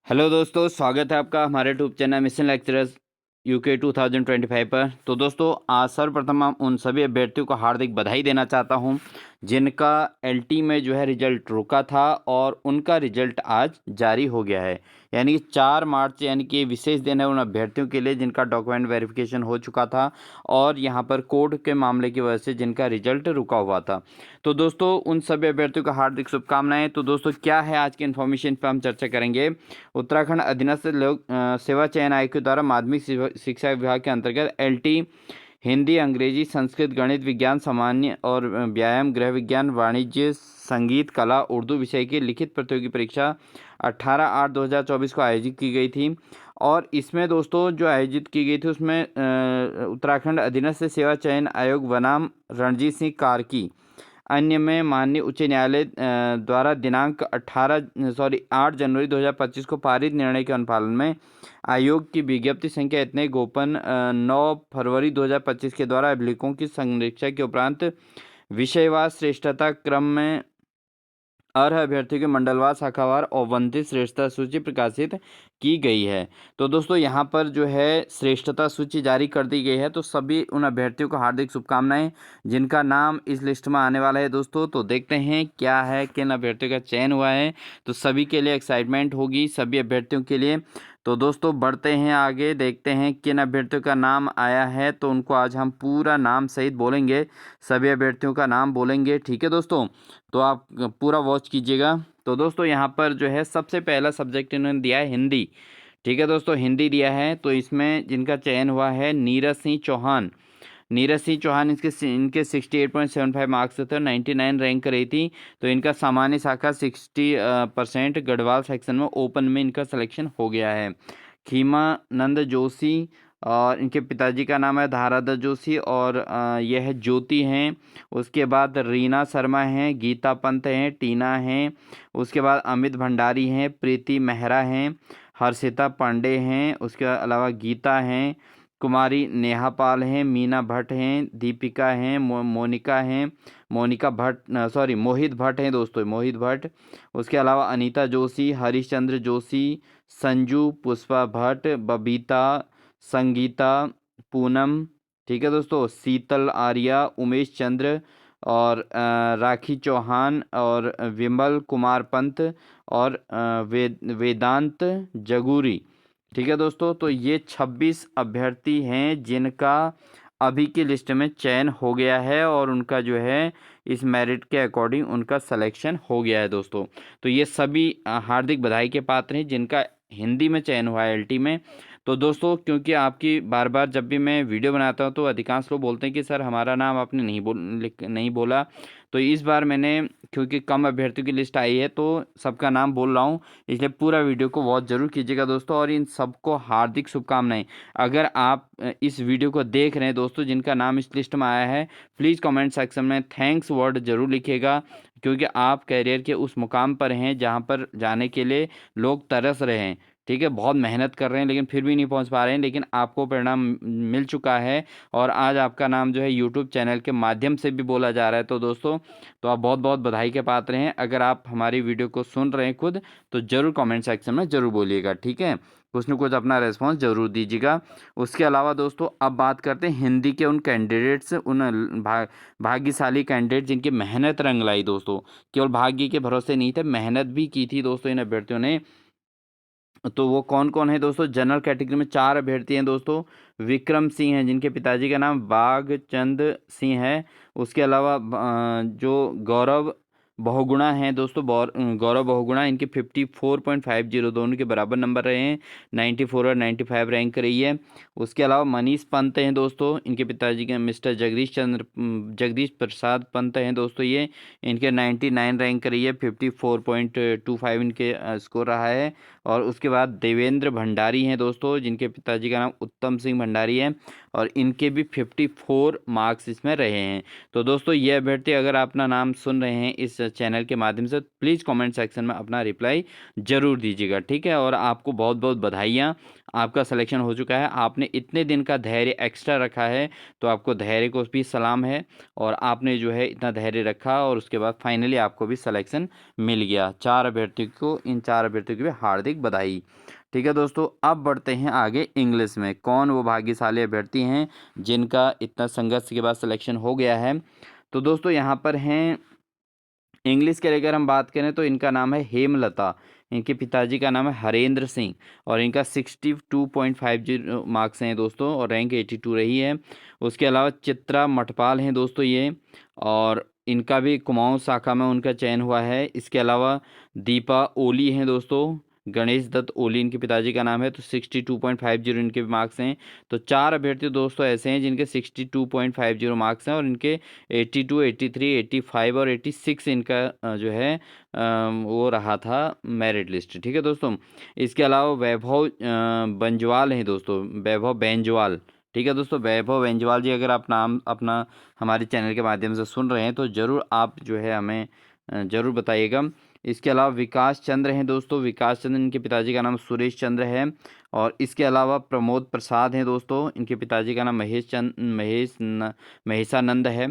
Hello दोस्तों, स्वागत है आपका हमारे YouTube channel mission lecturers UK 2025 पर। तो दोस्तों, आज सर्वप्रथम हम उन सभी अभ्यर्थियों को हार्दिक बधाई देना चाहता हूं जिनका एलटी में जो है रिजल्ट रुका था और उनका रिजल्ट आज जारी हो गया है। यानी कि 4 मार्च यानी कि विशेष दिन है उन अभ्यर्थियों के लिए जिनका डॉक्यूमेंट वेरिफिकेशन हो चुका था और यहाँ पर कोड के मामले की वजह से जिनका रिजल्ट रुका हुआ था। तो दोस्तों, उन सभी अभ्यर्थियों को हार्दिक शुभकामनाएं। तो दोस्तों, क्या है आज की इन्फॉर्मेशन पर हम चर्चा करेंगे। उत्तराखंड अधीनस्थ लोक सेवा चयन आयोग के द्वारा माध्यमिक शिक्षा विभाग के अंतर्गत एलटी हिंदी, अंग्रेजी, संस्कृत, गणित, विज्ञान, सामान्य और व्यायाम, गृह विज्ञान, वाणिज्य, संगीत, कला, उर्दू विषय की लिखित प्रतियोगी परीक्षा 18/8/2024 को आयोजित की गई थी। और इसमें दोस्तों जो आयोजित की गई थी उसमें उत्तराखंड अधीनस्थ सेवा चयन आयोग बनाम रणजीत सिंह कार्की अन्य में माननीय उच्च न्यायालय द्वारा दिनांक 8 जनवरी 2025 को पारित निर्णय के अनुपालन में आयोग की विज्ञप्ति संख्या इतने गोपन 9 फरवरी 2025 के द्वारा अभिलेखों की संरक्षा के उपरांत विषयवार श्रेष्ठता क्रम में अर्ह अभ्यर्थियों के मंडलवार, शाखावार और वंचित श्रेष्ठता सूची प्रकाशित की गई है। तो दोस्तों, यहाँ पर जो है श्रेष्ठता सूची जारी कर दी गई है। तो सभी उन अभ्यर्थियों को हार्दिक शुभकामनाएं जिनका नाम इस लिस्ट में आने वाला है दोस्तों। तो देखते हैं क्या है, किन अभ्यर्थियों का चयन हुआ है। तो सभी के लिए एक्साइटमेंट होगी, सभी अभ्यर्थियों के लिए। तो दोस्तों, बढ़ते हैं आगे, देखते हैं किन अभ्यर्थियों का नाम आया है। तो उनको आज हम पूरा नाम सहित बोलेंगे, सभी अभ्यर्थियों का नाम बोलेंगे। ठीक है दोस्तों, तो आप पूरा वॉच कीजिएगा। तो दोस्तों, यहाँ पर जो है सबसे पहला सब्जेक्ट इन्होंने दिया है हिंदी। ठीक है दोस्तों, हिंदी दिया है। तो इसमें जिनका चयन हुआ है नीरज सिंह चौहान। नीरज सिंह चौहान इनके 68.75 मार्क्स थे, 99 रैंक रही थी। तो इनका सामान्य शाखा 60% गढ़वाल सेक्शन में ओपन में इनका सिलेक्शन हो गया है। खीमानंद जोशी और इनके पिताजी का नाम है धारादत्त जोशी और यह ज्योति हैं। उसके बाद रीना शर्मा हैं, गीता पंत हैं, टीना हैं। उसके बाद अमित भंडारी हैं, प्रीति मेहरा हैं, हर्षिता पांडे हैं। उसके अलावा गीता हैं, कुमारी नेहा पाल हैं, मीना भट्ट हैं, दीपिका हैं, मोनिका हैं, मोनिका भट्ट मोहित भट्ट हैं दोस्तों, मोहित भट्ट। उसके अलावा अनीता जोशी, हरिश्चंद्र जोशी, संजू, पुष्पा भट्ट, बबीता, संगीता, पूनम। ठीक है दोस्तों, शीतल आर्या, उमेश चंद्र और राखी चौहान और विमल कुमार पंत और वेदांत जगूरी। ठीक है दोस्तों, तो ये 26 अभ्यर्थी हैं जिनका अभी की लिस्ट में चयन हो गया है और उनका जो है इस मेरिट के अकॉर्डिंग उनका सिलेक्शन हो गया है दोस्तों। तो ये सभी हार्दिक बधाई के पात्र हैं जिनका हिंदी में चयन हुआ है एलटी में। तो दोस्तों, क्योंकि आपकी बार बार जब भी मैं वीडियो बनाता हूं तो अधिकांश लोग बोलते हैं कि सर हमारा नाम आपने नहीं बोला। तो इस बार मैंने, क्योंकि कम अभ्यर्थियों की लिस्ट आई है तो सबका नाम बोल रहा हूँ, इसलिए पूरा वीडियो को वॉच जरूर कीजिएगा दोस्तों। और इन सबको हार्दिक शुभकामनाएं। अगर आप इस वीडियो को देख रहे हैं दोस्तों जिनका नाम इस लिस्ट में आया है, प्लीज़ कमेंट सेक्शन में थैंक्स वर्ड जरूर लिखिएगा, क्योंकि आप कैरियर के उस मुकाम पर हैं जहां पर जाने के लिए लोग तरस रहे हैं। ठीक है, बहुत मेहनत कर रहे हैं लेकिन फिर भी नहीं पहुंच पा रहे हैं, लेकिन आपको परिणाम मिल चुका है और आज आपका नाम जो है यूट्यूब चैनल के माध्यम से भी बोला जा रहा है। तो दोस्तों, तो आप बहुत बहुत बधाई के पात्र हैं। अगर आप हमारी वीडियो को सुन रहे हैं खुद, तो ज़रूर कमेंट सेक्शन में ज़रूर बोलिएगा। ठीक है, कुछ न कुछ अपना रेस्पॉन्स ज़रूर दीजिएगा। उसके अलावा दोस्तों, अब बात करते हैं हिंदी के उन कैंडिडेट्स, उन भाग्यशाली कैंडिडेट जिनकी मेहनत रंग लाई दोस्तों। केवल भाग्य के भरोसे नहीं थे, मेहनत भी की थी दोस्तों इन अभ्यर्थियों ने। तो वो कौन कौन है दोस्तों। जनरल कैटेगरी में 4 अभ्यर्थी हैं दोस्तों। विक्रम सिंह हैं जिनके पिताजी का नाम बागचंद सिंह है। उसके अलावा जो गौरव बहुगुणा हैं दोस्तों, गौरव बहुगुणा, इनके 54.50 दोनों के बराबर नंबर रहे हैं, 94 और 95 रैंक रही है। उसके अलावा मनीष पंत हैं दोस्तों, इनके पिताजी के मिस्टर जगदीश प्रसाद पंत हैं दोस्तों, ये इनके 99 रैंक रही है, 54.25 इनके स्कोर रहा है। और उसके बाद देवेंद्र भंडारी हैं दोस्तों, जिनके पिताजी का नाम उत्तम सिंह भंडारी है, और इनके भी 54 मार्क्स इसमें रहे हैं। तो दोस्तों ये अभ्यर्थी अगर अपना नाम सुन रहे हैं इस चैनल के माध्यम से, प्लीज़ कमेंट सेक्शन में अपना रिप्लाई ज़रूर दीजिएगा, ठीक है। और आपको बहुत बहुत बधाइयाँ, आपका सिलेक्शन हो चुका है। आपने इतने दिन का धैर्य एक्स्ट्रा रखा है, तो आपको धैर्य को भी सलाम है। और आपने जो है इतना धैर्य रखा और उसके बाद फाइनली आपको भी सिलेक्शन मिल गया। 4 अभ्यर्थियों को, इन 4 अभ्यर्थियों की भी हार्दिक बधाई। ठीक है दोस्तों, अब बढ़ते हैं आगे इंग्लिश में। कौन वो भाग्यशाली अभ्यर्थी हैं जिनका इतना संघर्ष के बाद सिलेक्शन हो गया है? तो दोस्तों यहाँ पर हैं इंग्लिश के अगर हम बात करें तो इनका नाम है हेमलता। इनके पिताजी का नाम है हरेंद्र सिंह और इनका 62.50 मार्क्स हैं दोस्तों और रैंक 82 रही है। उसके अलावा चित्रा मठपाल हैं दोस्तों ये, और इनका भी कुमाऊं शाखा में उनका चयन हुआ है। इसके अलावा दीपा ओली हैं दोस्तों, गणेश दत्त ओली इनके पिताजी का नाम है, तो 62.50 इनके भी मार्क्स हैं। तो 4 अभ्यर्थी दोस्तों ऐसे हैं जिनके 62.50 मार्क्स हैं और इनके 82, 83, 85 और 86 इनका जो है वो रहा था मेरिट लिस्ट। ठीक है दोस्तों, इसके अलावा वैभव बंजवाल हैं दोस्तों, वैभव बेंजवाल। ठीक है दोस्तों, वैभव बेंजवाल जी, अगर आप नाम अपना हमारे चैनल के माध्यम से सुन रहे हैं तो ज़रूर आप जो है हमें ज़रूर बताइएगा। इसके अलावा विकास चंद्र हैं दोस्तों, विकास चंद्र इनके पिताजी का नाम सुरेश चंद्र है। और इसके अलावा प्रमोद प्रसाद हैं दोस्तों, इनके पिताजी का नाम महेशानंद है।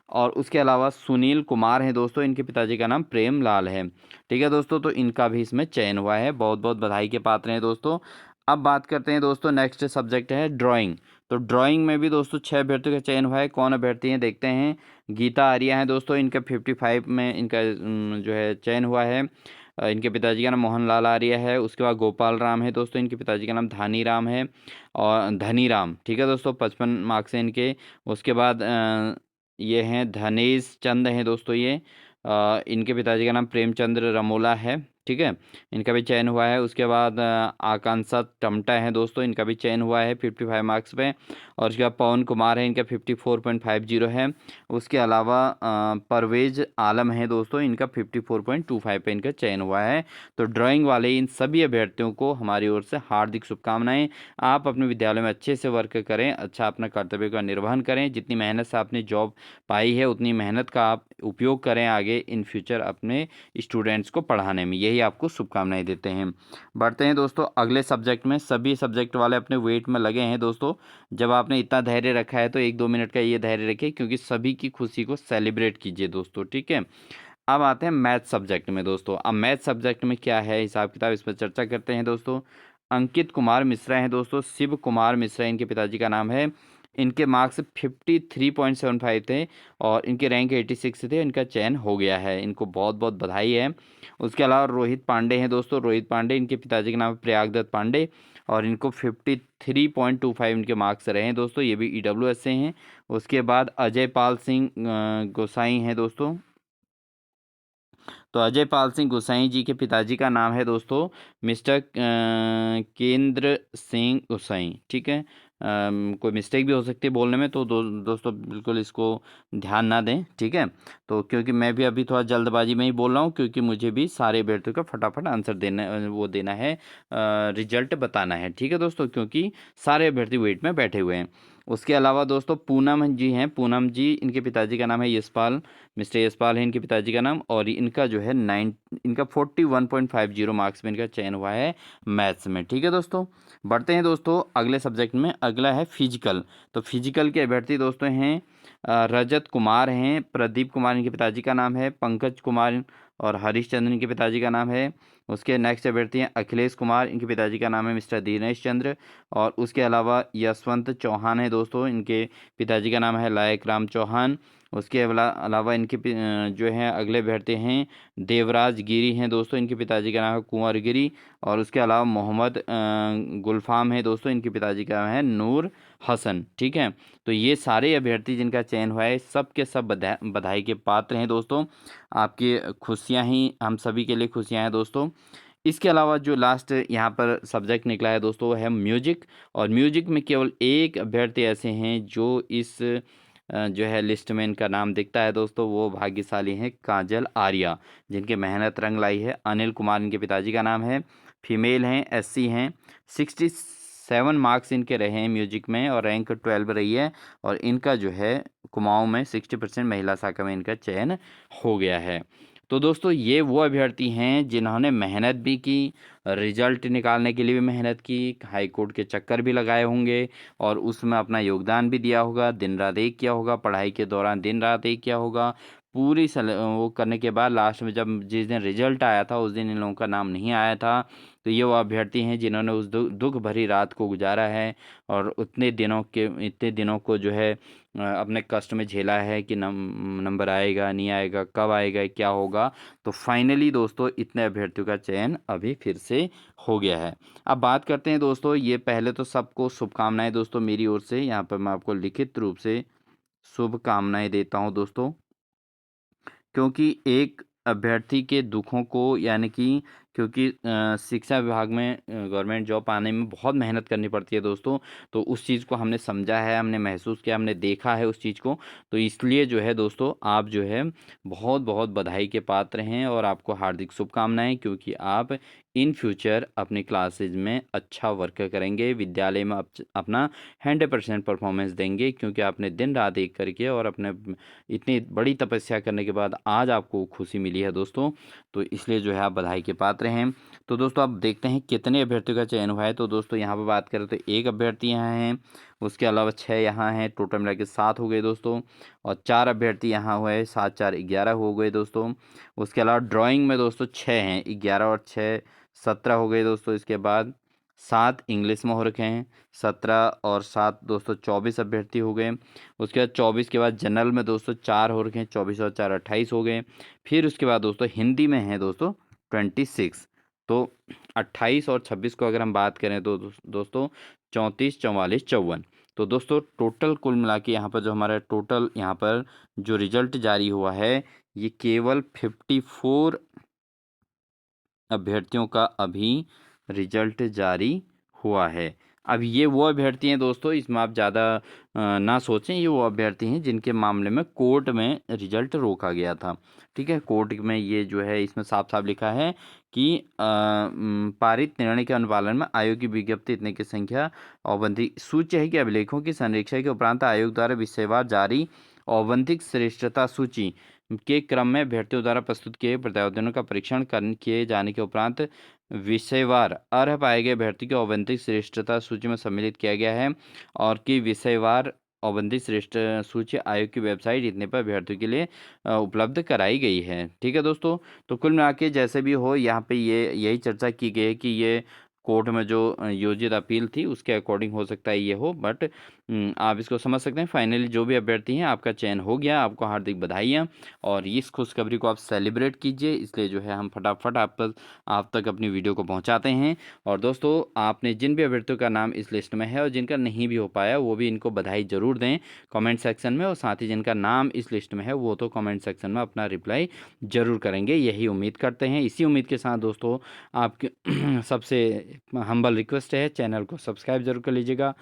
और उसके अलावा सुनील कुमार हैं दोस्तों, इनके पिताजी का नाम प्रेम लाल है। ठीक है दोस्तों, तो इनका भी इसमें चयन हुआ है, बहुत बहुत बधाई के पात्र हैं दोस्तों। अब बात करते हैं दोस्तों, नेक्स्ट सब्जेक्ट है ड्राइंग। तो ड्राइंग में भी दोस्तों 6 अभ्यर्थियों का चयन हुआ है। कौन अभ्यर्थी हैं देखते हैं। गीता आर्या हैं दोस्तों, इनका 55 में इनका जो है चयन हुआ है। इनके पिताजी का नाम मोहन लाल आर्या है। उसके बाद गोपाल राम है दोस्तों, इनके पिताजी का नाम धानी राम है और धनी राम। ठीक है दोस्तों, 55 मार्क्स हैं इनके। उसके बाद ये हैं धनेश चंद हैं दोस्तों, ये इनके पिताजी का नाम प्रेमचंद्र रमोला है। ठीक है, इनका भी चयन हुआ है। उसके बाद आकांक्षा टमटा है दोस्तों, इनका भी चयन हुआ है 55 मार्क्स पे। और उसके बाद पवन कुमार है, इनका 54.50 है। उसके अलावा परवेज आलम है दोस्तों, इनका 54.25 पे इनका चयन हुआ है। तो ड्राइंग वाले इन सभी अभ्यर्थियों को हमारी ओर से हार्दिक शुभकामनाएं। आप अपने विद्यालय में अच्छे से वर्क करें, अच्छा अपना कर्तव्य का निर्वहन करें। जितनी मेहनत से आपने जॉब पाई है उतनी मेहनत का आप उपयोग करें आगे इन फ्यूचर अपने स्टूडेंट्स को पढ़ाने में। यही आपको शुभकामनाएं देते हैं। बढ़ते हैं दोस्तों अगले सब्जेक्ट में। सभी सब्जेक्ट वाले अपने वेट में लगे हैं दोस्तों। जब आपने इतना धैर्य रखा है तो 1-2 मिनट का ये धैर्य रखिए, क्योंकि सभी की खुशी को सेलिब्रेट कीजिए दोस्तों, ठीक है। अब आते हैं मैथ सब्जेक्ट में दोस्तों। अब मैथ सब्जेक्ट में क्या है हिसाब किताब, इस पर चर्चा करते हैं दोस्तों। अंकित कुमार मिश्रा हैं दोस्तों, शिव कुमार मिश्रा इनके पिताजी का नाम है। इनके मार्क्स 53.75 थे और इनके रैंक 86 थे। इनका चयन हो गया है, इनको बहुत बहुत बधाई है। उसके अलावा रोहित पांडे हैं दोस्तों, रोहित पांडे इनके पिताजी का नाम है प्रयागदत्त पांडे और इनको 53.25 इनके मार्क्स रहे हैं दोस्तों, ये भी EWS से हैं। उसके बाद अजय पाल सिंह गोसाई हैं दोस्तों। तो अजय पाल सिंह गोसाई जी के पिताजी का नाम है दोस्तों मिस्टर केंद्र सिंह गोसाई। ठीक है, कोई मिस्टेक भी हो सकती है बोलने में, तो दोस्तों बिल्कुल इसको ध्यान ना दें, ठीक है। तो क्योंकि मैं भी अभी थोड़ा जल्दबाजी में ही बोल रहा हूँ, क्योंकि मुझे भी सारे अभ्यर्थियों का फटाफट आंसर देना है, रिजल्ट बताना है, ठीक है दोस्तों, क्योंकि सारे अभ्यर्थी वेट में बैठे हुए हैं। उसके अलावा दोस्तों पूनम जी हैं, पूनम जी इनके पिताजी का नाम है यशपाल, मिस्टर यशपाल है इनके पिताजी का नाम। और इनका जो है इनका 41.50 मार्क्स में इनका चयन हुआ है मैथ्स में, ठीक है दोस्तों। बढ़ते हैं दोस्तों अगले सब्जेक्ट में। अगला है फिजिकल। तो फिजिकल के अभ्यर्थी दोस्तों हैं रजत कुमार हैं, प्रदीप कुमार इनके पिताजी का नाम है, पंकज कुमार और हरीश चंद्र इनके पिताजी का नाम है। उसके नेक्स्ट अभ्यर्थी हैं अखिलेश कुमार, इनके पिताजी का नाम है मिस्टर दिनेश चंद्र। और उसके अलावा यशवंत चौहान है दोस्तों, इनके पिताजी का नाम है लायक राम चौहान। उसके अलावा इनके जो हैं अगले अभ्यर्थी हैं देवराज गिरी हैं दोस्तों, इनके पिताजी का नाम है कुंवर गिरी। और उसके अलावा मोहम्मद गुलफाम है दोस्तों, इनके पिताजी का नाम है नूर हसन, ठीक है। तो ये सारे अभ्यर्थी जिनका चयन हुआ है सब के सब बधाई के पात्र हैं दोस्तों। आपकी खुशियां ही हम सभी के लिए खुशियां हैं दोस्तों। इसके अलावा जो लास्ट यहाँ पर सब्जेक्ट निकला है दोस्तों वो है म्यूजिक। और म्यूजिक में केवल एक अभ्यर्थी ऐसे हैं जो इस जो है लिस्ट में इनका नाम दिखता है दोस्तों, वो भाग्यशाली हैं काजल आर्या, जिनके मेहनत रंग लाई है। अनिल कुमार इनके पिताजी का नाम है, फीमेल हैं, SC हैं, 7 मार्क्स इनके रहे हैं म्यूजिक में और रैंक 12 रही है। और इनका जो है कुमाऊं में 60% महिला शाखा में इनका चयन हो गया है। तो दोस्तों ये वो अभ्यर्थी हैं जिन्होंने मेहनत भी की, रिजल्ट निकालने के लिए भी मेहनत की, हाई कोर्ट के चक्कर भी लगाए होंगे और उसमें अपना योगदान भी दिया होगा, दिन रात एक किया होगा, पढ़ाई के दौरान दिन रात एक किया होगा। पूरी वो करने के बाद लास्ट में जब जिस दिन रिजल्ट आया था उस दिन इन लोगों का नाम नहीं आया था। तो ये वो अभ्यर्थी हैं जिन्होंने उस दुख भरी रात को गुजारा है और इतने दिनों को जो है अपने कष्ट में झेला है कि नंबर आएगा नहीं आएगा, कब आएगा, क्या होगा। तो फाइनली दोस्तों इतने अभ्यर्थियों का चयन अभी फिर से हो गया है। अब बात करते हैं दोस्तों, ये पहले तो सबको शुभकामनाएं दोस्तों मेरी ओर से, यहाँ पर मैं आपको लिखित रूप से शुभकामनाएं देता हूँ दोस्तों, क्योंकि एक अभ्यर्थी के दुखों को यानी कि क्योंकि शिक्षा विभाग में गवर्नमेंट जॉब पाने में बहुत मेहनत करनी पड़ती है दोस्तों। तो उस चीज़ को हमने समझा है, हमने महसूस किया, हमने देखा है उस चीज़ को। तो इसलिए जो है दोस्तों आप जो है बहुत बहुत बधाई के पात्र हैं और आपको हार्दिक शुभकामनाएं, क्योंकि आप इन फ्यूचर अपनी क्लासेज में अच्छा वर्क करेंगे, विद्यालय में अपना 100% परफॉर्मेंस देंगे, क्योंकि आपने दिन रात एक करके और अपने इतनी बड़ी तपस्या करने के बाद आज आपको खुशी मिली है दोस्तों। तो इसलिए जो है आप बधाई के पात्र हैं। तो दोस्तों आप देखते हैं कितने अभ्यर्थियों का चयन हुआ है। तो दोस्तों यहाँ पर बात करें तो एक अभ्यर्थी यहाँ हैं, उसके अलावा 6 यहाँ हैं, टोटल मिला के 7 हो गए दोस्तों। और 4 अभ्यर्थी यहाँ हुए, 7 4 11 हो गए दोस्तों। उसके अलावा ड्राइंग में दोस्तों 6 हैं, 11 और 6 17 हो गए दोस्तों। इसके बाद 7 इंग्लिश में हो रखे हैं, 17 और 7 दोस्तों 24 अभ्यर्थी हो गए। उसके बाद 24 के बाद जनरल में दोस्तों 4 हो रखे हैं, 24 और 4 28 हो गए। फिर उसके बाद दोस्तों हिंदी में है दोस्तों 26। तो 28 और 26 को अगर हम बात करें तो दोस्तों 34 44 54। तो दोस्तों टोटल कुल मिला के यहाँ पर जो हमारा टोटल यहाँ पर जो रिजल्ट जारी हुआ है ये केवल 54 अभ्यर्थियों का अभी रिजल्ट जारी हुआ है। अब ये वो अभ्यर्थी हैं दोस्तों, इसमें आप ज़्यादा ना सोचें, ये वो अभ्यर्थी हैं जिनके मामले में कोर्ट में रिजल्ट रोका गया था। ठीक है, कोर्ट में ये जो है इसमें साफ साफ लिखा है कि पारित निर्णय के अनुपालन में आयोग की विज्ञप्ति इतने की संख्या औबंधिक सूची है कि अभिलेखों की संरक्षा के उपरांत आयोग द्वारा विषयवार जारी औबंधिक श्रेष्ठता सूची के क्रम में अभ्यर्थियों द्वारा प्रस्तुत किए प्रतिवेदनों का परीक्षण किए जाने के उपरांत विषयवार अर्ह पाए गए अभ्यर्थी को औबंधिक श्रेष्ठता सूची में सम्मिलित किया गया है और कि विषयवार औबंधिक श्रेष्ठ सूची आयोग की वेबसाइट इतने पर अभ्यर्थियों के लिए उपलब्ध कराई गई है। ठीक है दोस्तों, तो कुल मिला के जैसे भी हो यहाँ पे ये यही चर्चा की गई है कि ये कोर्ट में जो योजित अपील थी उसके अकॉर्डिंग हो सकता है ये हो, बट आप इसको समझ सकते हैं। फाइनली जो भी अभ्यर्थी हैं आपका चयन हो गया, आपको हार्दिक बधाइयाँ और इस खुशखबरी को आप सेलिब्रेट कीजिए। इसलिए जो है हम फटाफट आप तक अपनी वीडियो को पहुंचाते हैं। और दोस्तों आपने जिन भी अभ्यर्थियों का नाम इस लिस्ट में है और जिनका नहीं भी हो पाया वो भी इनको बधाई ज़रूर दें कमेंट सेक्शन में, और साथ ही जिनका नाम इस लिस्ट में है वो तो कमेंट सेक्शन में अपना रिप्लाई ज़रूर करेंगे, यही उम्मीद करते हैं। इसी उम्मीद के साथ दोस्तों आपके सबसे हम्बल रिक्वेस्ट है चैनल को सब्सक्राइब जरूर कर लीजिएगा,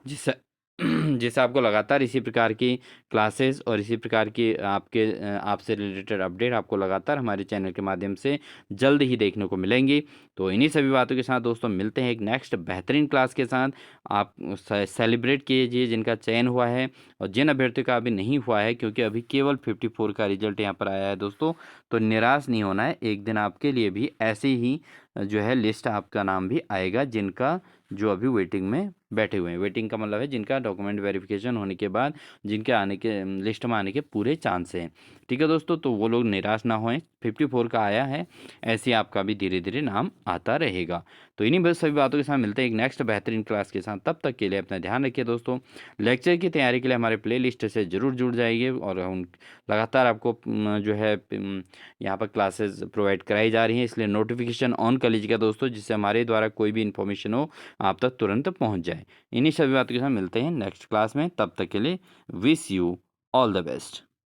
जिससे जिससे आपको लगातार इसी प्रकार की क्लासेस और इसी प्रकार की आपसे रिलेटेड अपडेट आपको लगातार हमारे चैनल के माध्यम से जल्द ही देखने को मिलेंगी। तो इन्हीं सभी बातों के साथ दोस्तों मिलते हैं एक नेक्स्ट बेहतरीन क्लास के साथ। आप सेलिब्रेट कीजिए जिनका चयन हुआ है और जिन अभ्यर्थियों का अभी नहीं हुआ है, क्योंकि अभी केवल 54 का रिजल्ट यहाँ पर आया है दोस्तों। तो निराश नहीं होना है, एक दिन आपके लिए भी ऐसे ही जो है लिस्ट आपका नाम भी आएगा जिनका जो अभी वेटिंग में बैठे हुए हैं। वेटिंग का मतलब है जिनका डॉक्यूमेंट वेरिफिकेशन होने के बाद जिनके आने के लिस्ट में आने के पूरे चांस हैं। ठीक है दोस्तों, तो वो लोग निराश ना होएं, 54 का आया है, ऐसे आपका भी धीरे धीरे नाम आता रहेगा। तो इन्हीं बस सभी बातों के साथ मिलते हैं एक नेक्स्ट बेहतरीन क्लास के साथ। तब तक के लिए अपना ध्यान रखिए दोस्तों। लेक्चर की तैयारी के लिए हमारे प्लेलिस्ट से ज़रूर जुड़ जाइए और उन लगातार आपको जो है यहाँ पर क्लासेस प्रोवाइड कराई जा रही हैं, इसलिए नोटिफिकेशन ऑन कर लीजिएगा दोस्तों, जिससे हमारे द्वारा कोई भी इन्फॉर्मेशन हो आप तक तुरंत पहुँच जाए। इन्हीं सभी बातों के साथ मिलते हैं नेक्स्ट क्लास में, तब तक के लिए wish you all the best.